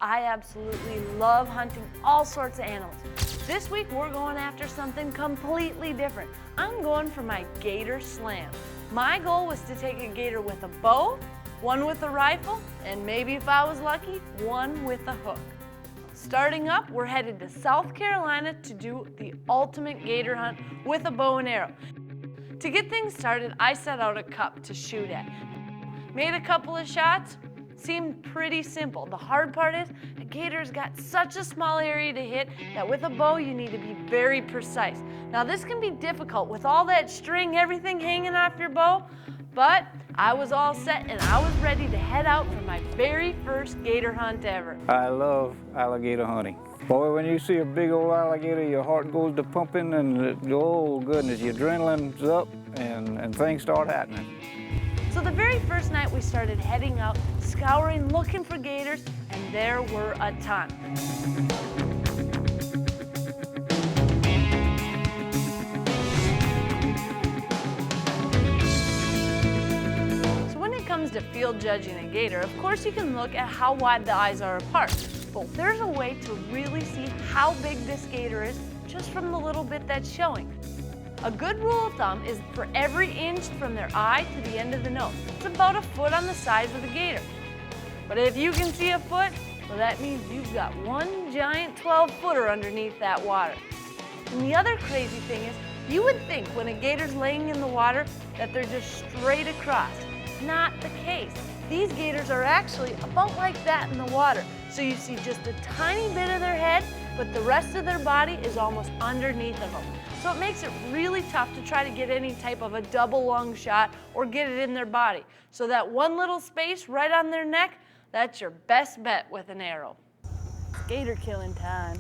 I absolutely love hunting all sorts of animals. This week we're going after something completely different. I'm going for my gator slam. My goal was to take a gator with a bow, one with a rifle, and maybe if I was lucky, one with a hook. Starting up, we're headed to South Carolina to do the ultimate gator hunt with a bow and arrow. To get things started, I set out a cup to shoot at. Made a couple of shots, seemed pretty simple. The hard part is, a gator's got such a small area to hit that with a bow you need to be very precise. Now this can be difficult with all that string, everything hanging off your bow, but I was all set and I was ready to head out for my very first gator hunt ever. I love alligator hunting. Boy, when you see a big old alligator, your heart goes to pumping and oh goodness, your adrenaline's up and things start happening. So the very first night we started heading out, scouring, looking for gators, and there were a ton. So when it comes to field judging a gator, of course you can look at how wide the eyes are apart. But there's a way to really see how big this gator is just from the little bit that's showing. A good rule of thumb is for every inch from their eye to the end of the nose. It's about a foot on the size of the gator. But if you can see a foot, well, that means you've got one giant 12-footer underneath that water. And the other crazy thing is, you would think when a gator's laying in the water that they're just straight across. Not the case. These gators are actually about like that in the water. So you see just a tiny bit of their head, but the rest of their body is almost underneath of them. So it makes it really tough to try to get any type of a double lung shot or get it in their body. So that one little space right on their neck, that's your best bet with an arrow. Gator killing time.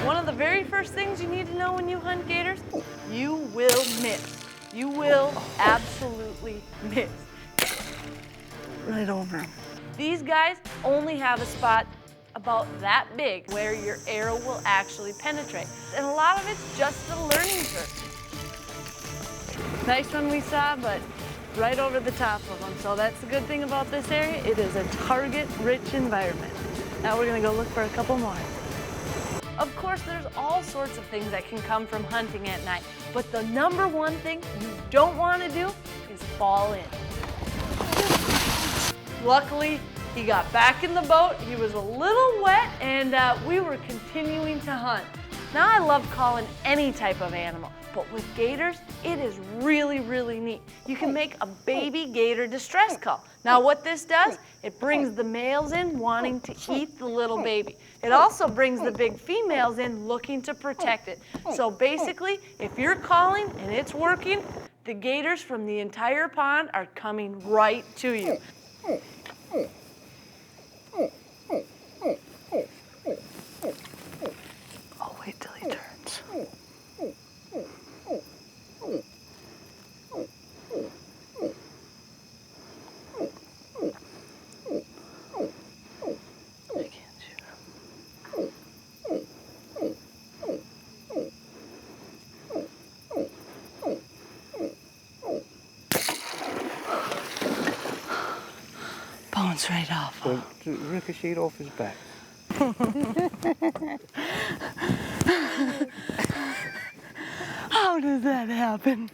One of the very first things you need to know when you hunt gators, you will miss. You will absolutely miss. Right over them. These guys only have a spot about that big where your arrow will actually penetrate. And a lot of it's just a learning curve. Nice one we saw, but right over the top of them. So that's the good thing about this area. It is a target-rich environment. Now we're gonna go look for a couple more. Of course, there's all sorts of things that can come from hunting at night, but the number one thing you don't want to do is fall in. Luckily, he got back in the boat, he was a little wet, and we were continuing to hunt. Now I love calling any type of animal, but with gators, it is really, really neat. You can make a baby gator distress call. Now what this does, it brings the males in wanting to eat the little baby. It also brings the big females in looking to protect it. So basically, if you're calling and it's working, the gators from the entire pond are coming right to you. I'll wait till he turns. I can't shoot him. Bones right off. So it ricocheted off his back. How does that happen?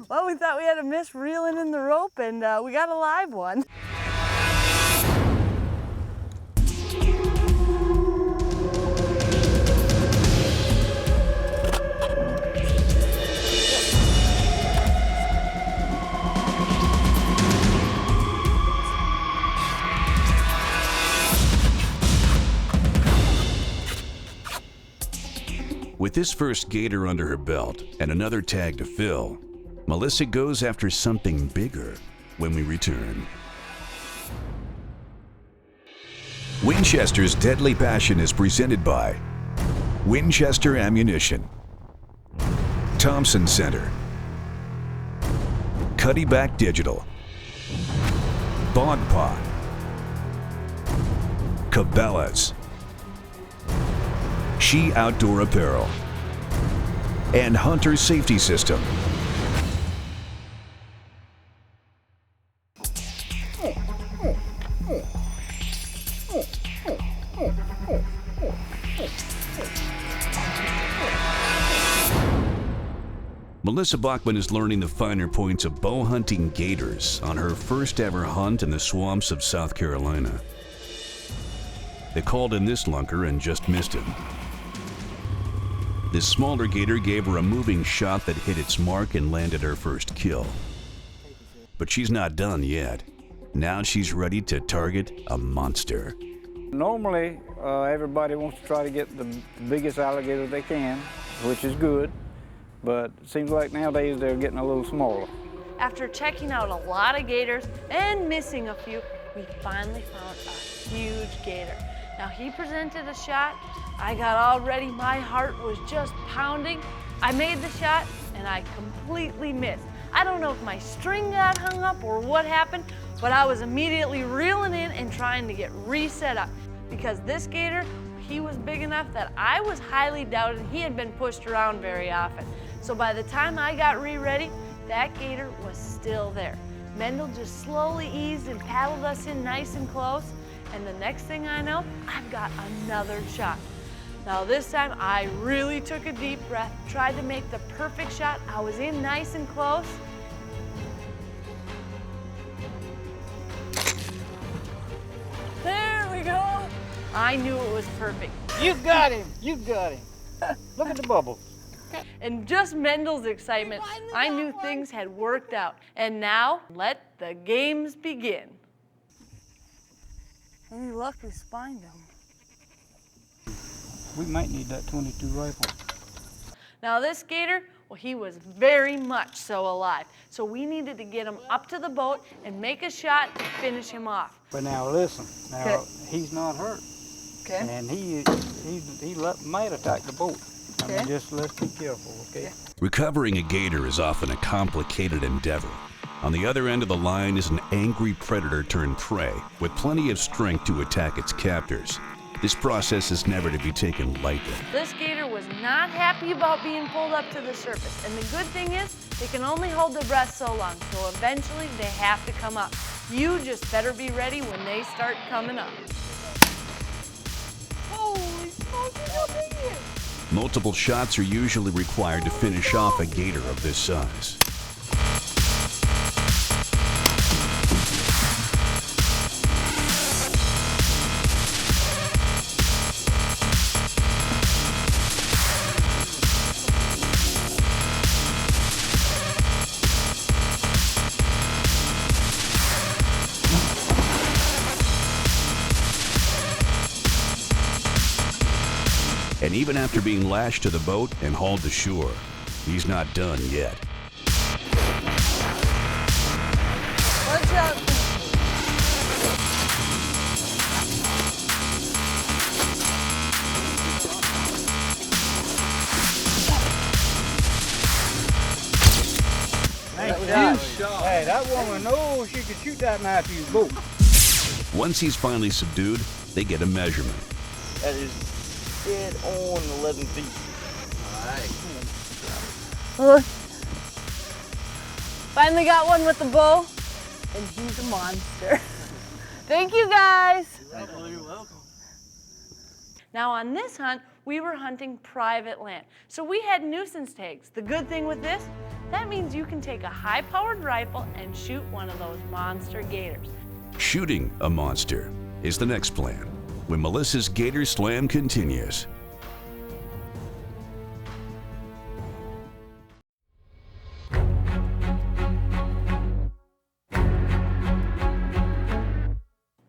Well, we thought we had a miss reeling in the rope, and we got a live one. With this first gator under her belt and another tag to fill, Melissa goes after something bigger when we return. Winchester's Deadly Passion is presented by Winchester Ammunition, Thompson Center, Cuddy Back Digital, Bond Pot, Cabela's, She Outdoor Apparel, and Hunter Safety System. Melissa Bachman is learning the finer points of bow hunting gators on her first ever hunt in the swamps of South Carolina. They called in this lunker and just missed him. This smaller gator gave her a moving shot that hit its mark and landed her first kill. But she's not done yet. Now she's ready to target a monster. Normally, everybody wants to try to get the biggest alligator they can, which is good, but it seems like nowadays they're getting a little smaller. After checking out a lot of gators and missing a few, we finally found a huge gator. Now he presented a shot. I got all ready. My heart was just pounding. I made the shot and I completely missed. I don't know if my string got hung up or what happened, but I was immediately reeling in and trying to get reset up because this gator, he was big enough that I was highly doubted he had been pushed around very often. So by the time I got ready, that gator was still there. Mendel just slowly eased and paddled us in nice and close. And the next thing I know, I've got another shot. Now this time I really took a deep breath, tried to make the perfect shot. I was in nice and close. There we go. I knew it was perfect. You got him, you got him. Look at the bubbles. And just Mendel's excitement, I knew things had worked out. And now, let the games begin. Any luck, we spined him. We might need that 22 rifle. Now this gator, well, he was very much so alive. So we needed to get him up to the boat and make a shot to finish him off. But now listen, now he's not hurt. Okay. And he might attack the boat. I mean, just let's be careful, okay? Recovering a gator is often a complicated endeavor. On the other end of the line is an angry predator turned prey with plenty of strength to attack its captors. This process is never to be taken lightly. This gator was not happy about being pulled up to the surface. And the good thing is, they can only hold their breath so long, so eventually they have to come up. You just better be ready when they start coming up. Holy smokes, how big he is! Multiple shots are usually required to finish off a gator of this size. And even after being lashed to the boat and hauled to shore, he's not done yet. Watch out. Hey, that woman knows she could shoot that Matthews boat. Once he's finally subdued, they get a measurement. That is dead on 11 feet. All right. Look. Finally got one with the bow, and he's a monster. Thank you, guys. You're welcome. Now on this hunt, we were hunting private land. So we had nuisance tags. The good thing with this, that means you can take a high-powered rifle and shoot one of those monster gators. Shooting a monster is the next plan when Melissa's Gator Slam continues.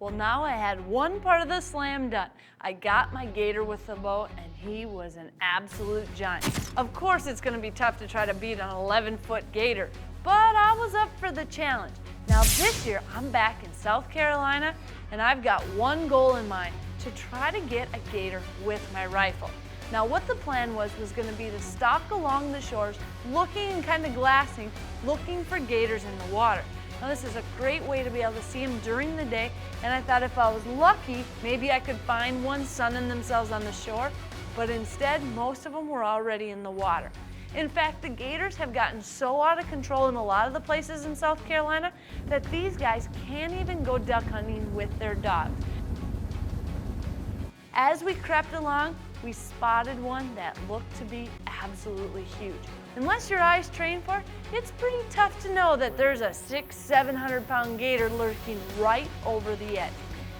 Well, now I had one part of the slam done. I got my gator with the bow, and he was an absolute giant. Of course, it's gonna be tough to try to beat an 11-foot gator, but I was up for the challenge. Now this year, I'm back in South Carolina, and I've got one goal in mind, to try to get a gator with my rifle. Now what the plan was gonna be to stalk along the shores, looking and kind of glassing, looking for gators in the water. Now this is a great way to be able to see them during the day, and I thought if I was lucky, maybe I could find one sunning themselves on the shore, but instead, most of them were already in the water. In fact, the gators have gotten so out of control in a lot of the places in South Carolina that these guys can't even go duck hunting with their dogs. As we crept along, we spotted one that looked to be absolutely huge. Unless your eye's trained for it, it's pretty tough to know that there's a 600-700 pound gator lurking right over the edge.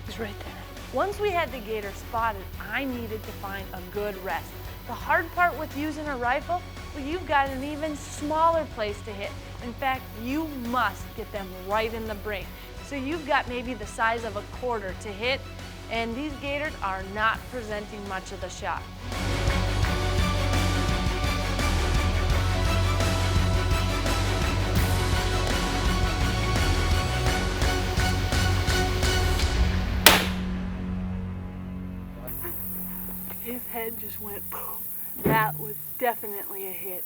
He's right there. Once we had the gator spotted, I needed to find a good rest. The hard part with using a rifle, well, you've got an even smaller place to hit. In fact, you must get them right in the brain. So you've got maybe the size of a quarter to hit, and these gators are not presenting much of the shot. His head just went poof. That was definitely a hit.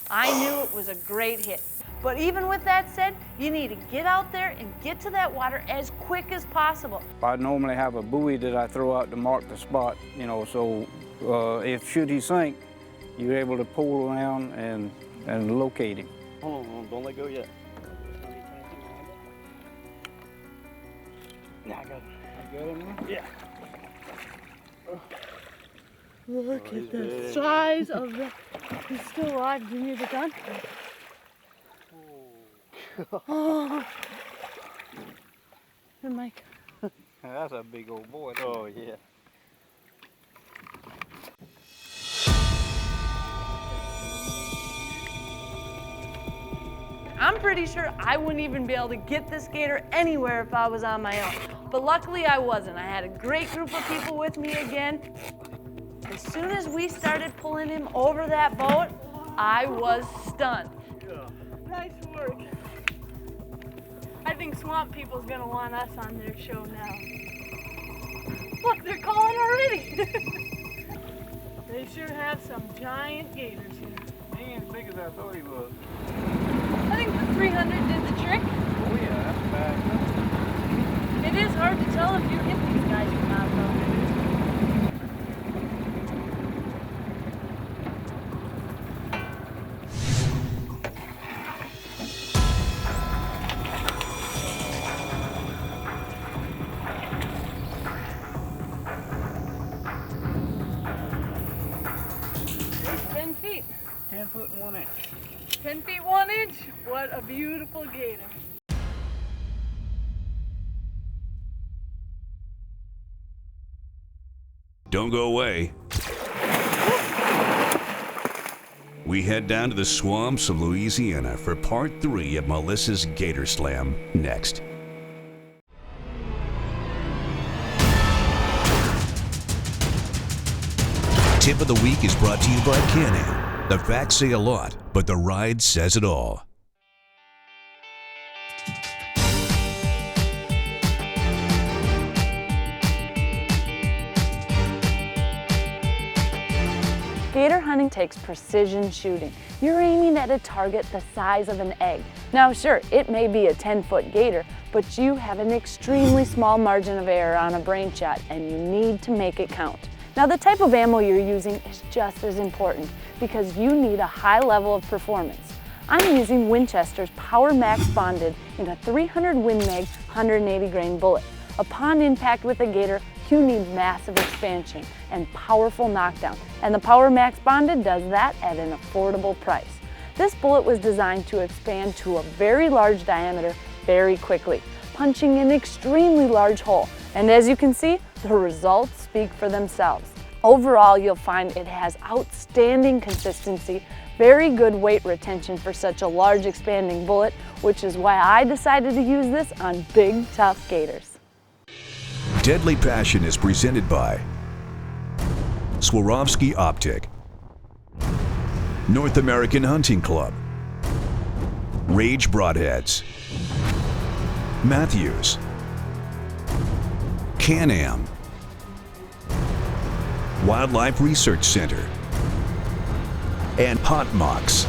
I knew it was a great hit. But even with that said, you need to get out there and get to that water as quick as possible. I normally have a buoy that I throw out to mark the spot, you know, so should he sink, you're able to pull around and locate him. Hold on, don't let go yet. Yeah, I got him. You got him now? Yeah. Look at the size of the... He's still alive. Give me the gun. Oh. Here, Mike. That's a big old boy. Oh, yeah. I'm pretty sure I wouldn't even be able to get this gator anywhere if I was on my own. But luckily I wasn't. I had a great group of people with me again. As soon as we started pulling him over that boat, I was stunned. Nice work. I think Swamp People's gonna want us on their show now. Look, they're calling already. They sure have some giant gators here. He ain't as big as I thought he was. I think the 300 did the trick. Oh yeah, that's bad. It is hard to tell if you hit these guys or not, though. There's 10 feet. 10 foot and 1 inch. 10 feet 1 inch. What a beautiful gator. Don't go away. We head down to the swamps of Louisiana for part 3 of Melissa's Gator Slam next. Tip of the week is brought to you by Can-Am. The facts say a lot, but the ride says it all. Gator hunting takes precision shooting. You're aiming at a target the size of an egg. Now sure, it may be a 10-foot gator, but you have an extremely small margin of error on a brain shot, and you need to make it count. Now the type of ammo you're using is just as important because you need a high level of performance. I'm using Winchester's Power Max bonded in a 300 Win Mag 180 grain bullet. Upon impact with a gator, you need massive expansion and powerful knockdown, and the Power Max bonded does that at an affordable price. This bullet was designed to expand to a very large diameter very quickly, punching an extremely large hole. And as you can see, the results speak for themselves. Overall, you'll find it has outstanding consistency, very good weight retention for such a large expanding bullet, which is why I decided to use this on big, tough gators. Deadly Passion is presented by Swarovski Optic, North American Hunting Club, Rage Broadheads, Matthews, Can-Am, Wildlife Research Center, and Hot Mox.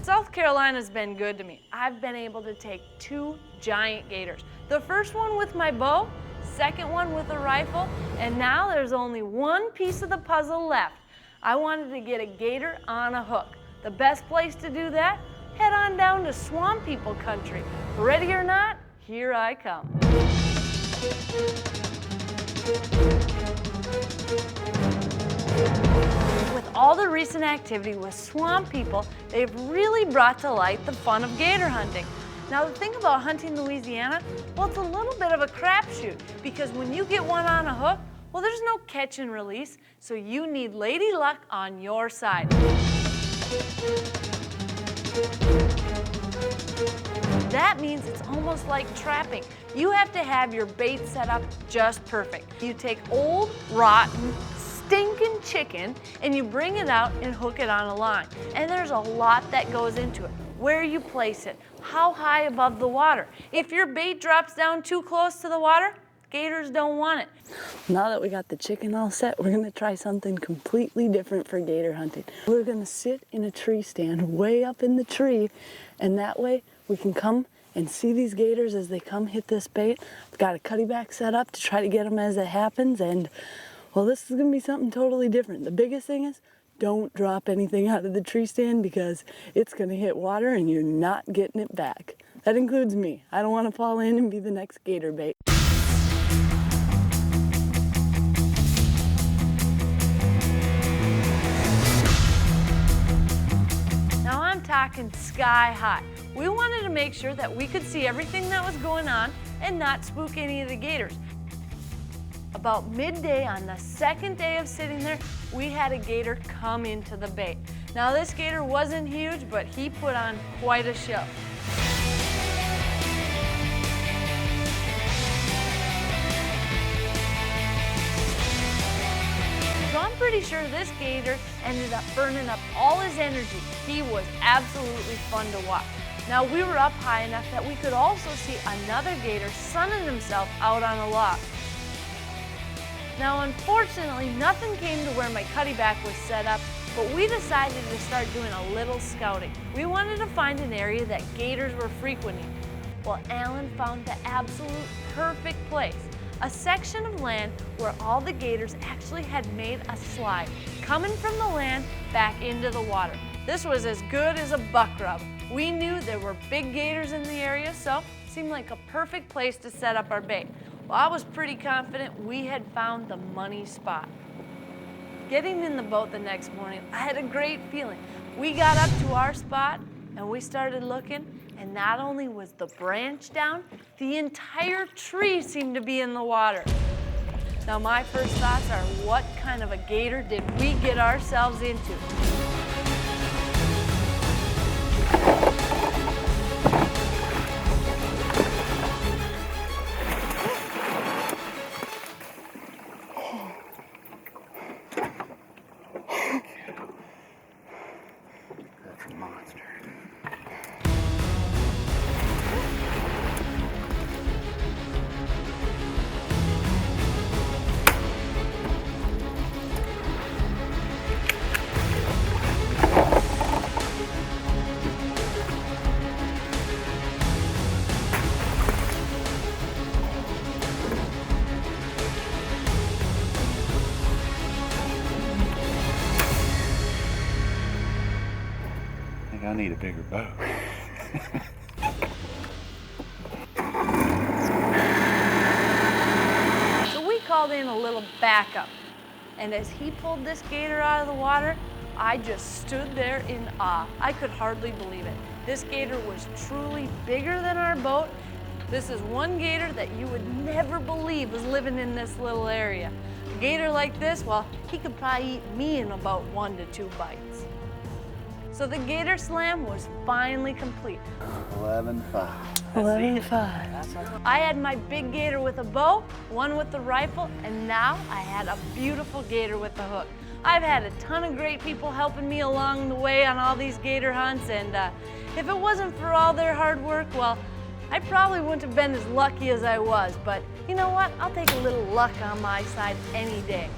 South Carolina's been good to me. I've been able to take 2 giant gators. The first one with my bow, second one with a rifle, and now there's only one piece of the puzzle left. I wanted to get a gator on a hook. The best place to do that? Head on down to Swamp People country. Ready or not, here I come. With all the recent activity with Swamp People, they've really brought to light the fun of gator hunting. Now the thing about hunting Louisiana, well, it's a little bit of a crapshoot because when you get one on a hook, well, there's no catch and release, so you need Lady Luck on your side. That means it's almost like trapping. You have to have your bait set up just perfect. You take old, rotten, stinking chicken and you bring it out and hook it on a line. And there's a lot that goes into it. Where you place it, how high above the water. If your bait drops down too close to the water, gators don't want it. Now that we got the chicken all set, we're gonna try something completely different for gator hunting. We're gonna sit in a tree stand way up in the tree, and that way we can come and see these gators as they come hit this bait. I've got a cutty back set up to try to get them as it happens, and well, this is gonna be something totally different. The biggest thing is, don't drop anything out of the tree stand because it's gonna hit water and you're not getting it back. That includes me. I don't wanna fall in and be the next gator bait. Now I'm talking sky high. We wanted to make sure that we could see everything that was going on and not spook any of the gators. About midday on the second day of sitting there, we had a gator come into the bait. Now this gator wasn't huge, but he put on quite a show. So I'm pretty sure this gator ended up burning up all his energy. He was absolutely fun to watch. Now we were up high enough that we could also see another gator sunning himself out on a log. Now unfortunately, nothing came to where my cutty back was set up, but we decided to start doing a little scouting. We wanted to find an area that gators were frequenting. Well, Alan found the absolute perfect place. A section of land where all the gators actually had made a slide, coming from the land back into the water. This was as good as a buck rub. We knew there were big gators in the area, so it seemed like a perfect place to set up our bait. Well, I was pretty confident we had found the money spot. Getting in the boat the next morning, I had a great feeling. We got up to our spot and we started looking, and not only was the branch down, the entire tree seemed to be in the water. Now my first thoughts are, what kind of a gator did we get ourselves into? That's a monster. I need a bigger bow. So we called in a little backup. And as he pulled this gator out of the water, I just stood there in awe. I could hardly believe it. This gator was truly bigger than our boat. This is one gator that you would never believe was living in this little area. A gator like this, well, he could probably eat me in about 1 to 2 bites. So the gator slam was finally complete. 11-5. 11-5. I had my big gator with a bow, one with the rifle, and now I had a beautiful gator with the hook. I've had a ton of great people helping me along the way on all these gator hunts, and if it wasn't for all their hard work, well, I probably wouldn't have been as lucky as I was, but you know what? I'll take a little luck on my side any day.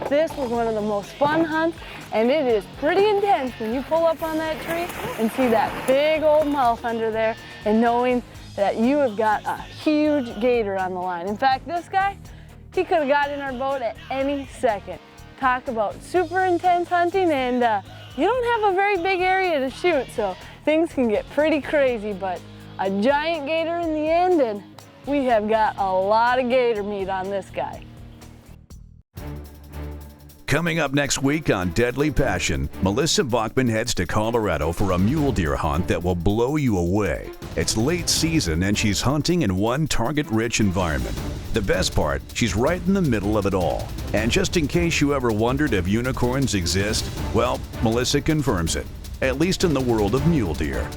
This was one of the most fun hunts, and it is pretty intense when you pull up on that tree and see that big old mouth under there and knowing that you have got a huge gator on the line. In fact, this guy, he could have got in our boat at any second. Talk about super intense hunting, and you don't have a very big area to shoot, so things can get pretty crazy, but a giant gator in the end, and we have got a lot of gator meat on this guy. Coming up next week on Deadly Passion, Melissa Bachman heads to Colorado for a mule deer hunt that will blow you away. It's late season and she's hunting in one target-rich environment. The best part, she's right in the middle of it all. And just in case you ever wondered if unicorns exist, well, Melissa confirms it, at least in the world of mule deer.